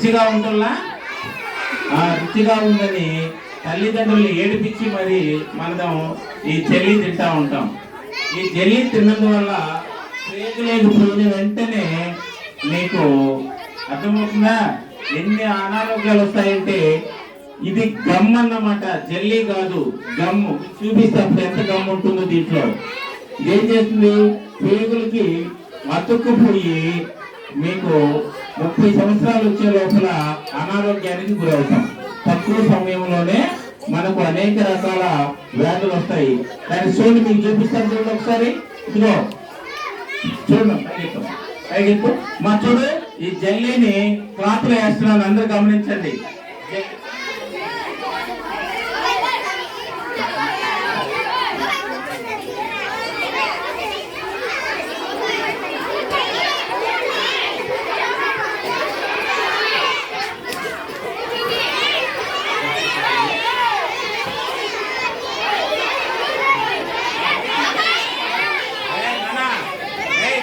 రుచిగా ఉంటుందా? రుచిగా ఉందని తల్లిదండ్రులు ఏడిపించి మరి మనం ఈ జెల్లీ తింటా ఉంటాం. ఈ జెల్లీ తిన్నందువల్ల పేగులేని పోయిన వెంటనే మీకు అర్థమవుతుందా ఎన్ని అనారోగ్యాలు వస్తాయంటే? ఇది గమ్ అన్నమాట, జెల్లీ కాదు, గమ్ము. చూపిస్తే అప్పుడు ఎంత గమ్ ఉంటుందో దీంట్లో. ఏం చేస్తుంది? పేగులకి అతుక్కుపోయి మీకు 30 సంవత్సరాలు వచ్చే లోపల అనారోగ్యానికి గురవుతాం. తక్కువ సమయంలోనే మనకు అనేక రకాల వ్యాధులు వస్తాయి. దాన్ని చూడండి, మీకు చూపిస్తాను చూడండి ఒకసారి. ఇదిగో చూడండి, పైకెత్తు మా చూడు. ఈ జెల్లీని క్లాత్ లో వేస్తున్నాను, అందరూ గమనించండి.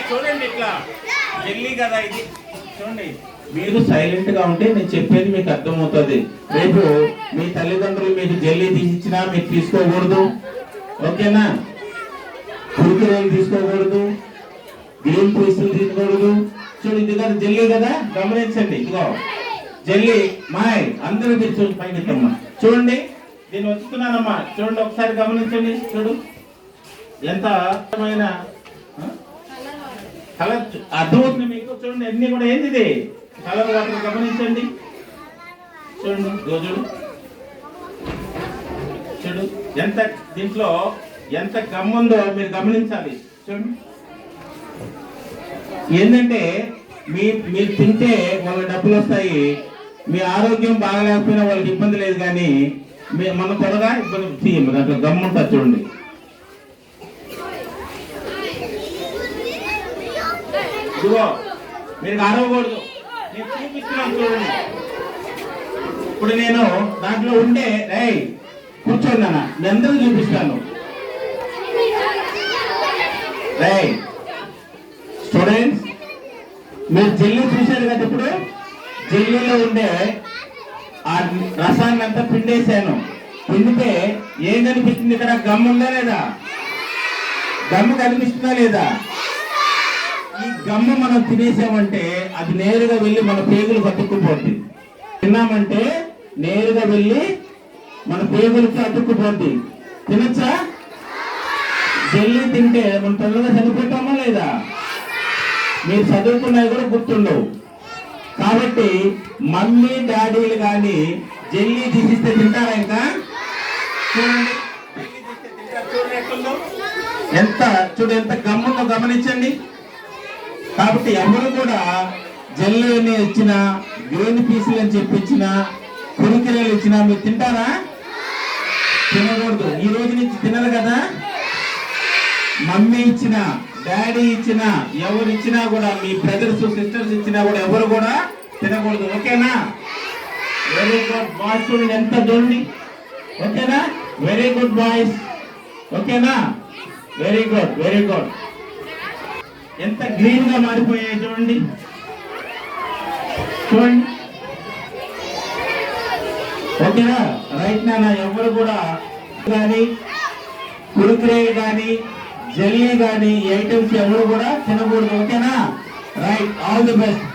చూడండి, ఇట్లా జెల్లీ కదా ఇది. చూడండి, మీరు సైలెంట్ గా ఉంటే నేను చెప్పేది మీకు అర్థమవుతుంది. రేపు మీ తల్లిదండ్రులు మీకు జెల్లీ తీసిచ్చినా మీరు తీసుకోకూడదు, ఓకేనా? కురుకురేలు తీసుకోకూడదు, గ్రీన్ పీసులు తీసుకోకూడదు. చూడు, ఇది కదా జెల్లీ కదా, గమనించండి. ఇదిగో జెల్లీ మాయ్, అందరూ తెచ్చు పైనమ్మా. చూడండి, దీన్ని వచ్చుతున్నానమ్మా. చూడండి ఒకసారి గమనించండి. చూడు ఎంత అర్థమైన కలర్ అర్థమవుతుంది మీకు. చూడండి అన్ని కూడా ఏంది ఇది కలర్ వాటర్, గమనించండి. చూడండి రోజులు, చూడు ఎంత దీంట్లో ఎంత గమ్ముందో మీరు గమనించాలి. చూడండి, ఏంటంటే మీరు తింటే వాళ్ళకి డబ్బులు వస్తాయి, మీ ఆరోగ్యం బాగలేకపోయినా వాళ్ళకి ఇబ్బంది లేదు. కానీ మన త్వరగా ఇబ్బంది దాంట్లో గమ్ము ఉంటుంది. చూడండి, ఇదిగో మీరు అరవకూడదు, నేను చూపిస్తున్నాను చూడండి. ఇప్పుడు నేను దాంట్లో ఉంటే రై కూర్చోండి అన్న, నేను అందరూ చూపిస్తాను. రై స్టూడెంట్స్, మీరు జెల్లీ చూశారు కదా. ఇప్పుడు జెల్లీలో ఉండే ఆ రసాన్ని అంతా పిండేశాను. పిండితే ఏం కనిపిస్తుంది? ఇక్కడ గమ్ ఉందా లేదా? గమ్ము కనిపిస్తుందా లేదా? ఈ గమ్ము మనం తినేసామంటే అది నేరుగా వెళ్ళి మన పేగులు అతుక్కుపోద్ది. తిన్నామంటే నేరుగా వెళ్ళి మన పేగులకి అతుక్కుపోద్ది. తినచ్చా? జెల్లీ తింటే మనం తొందరగా చనిపోతామా లేదా? మీరు చదువుకున్నవి కూడా గుర్తుండవు. కాబట్టి మమ్మీ డాడీలు కానీ జెల్లీ తీసిస్తే తింటారా? ఇంకా చూడండి, ఎంత ఎంత గమ్ముందో గమనించండి. కాబట్టి ఎవరు కూడా జెల్లీ ఇచ్చిన, గ్రీన్ పీసులు అని చెప్పించిన, కురుకురేలు ఇచ్చినా మీరు తింటారా? తినకూడదు. ఈ రోజు నుంచి తినరు కదా. మమ్మీ ఇచ్చిన, డాడీ ఇచ్చిన, ఎవరు ఇచ్చినా కూడా, మీ బ్రదర్స్ సిస్టర్స్ ఇచ్చినా కూడా ఎవరు కూడా తినకూడదు, ఓకేనా? Very good boys. చూడండి ఎంత చూడండి, ఓకేనా? వెరీ గుడ్ బాయ్స్, ఓకేనా? Very good, very good. ఎంత గ్రీన్ గా మారిపోయాయి చూడండి. చూడండి, ఓకేనా? రైట్ నాన్న, ఎవరు కూడా కానీ కురుకురే కానీ జెల్లీ కానీ ఐటమ్స్ ఎవరు కూడా తినకూడదు, ఓకేనా? Right, all the best.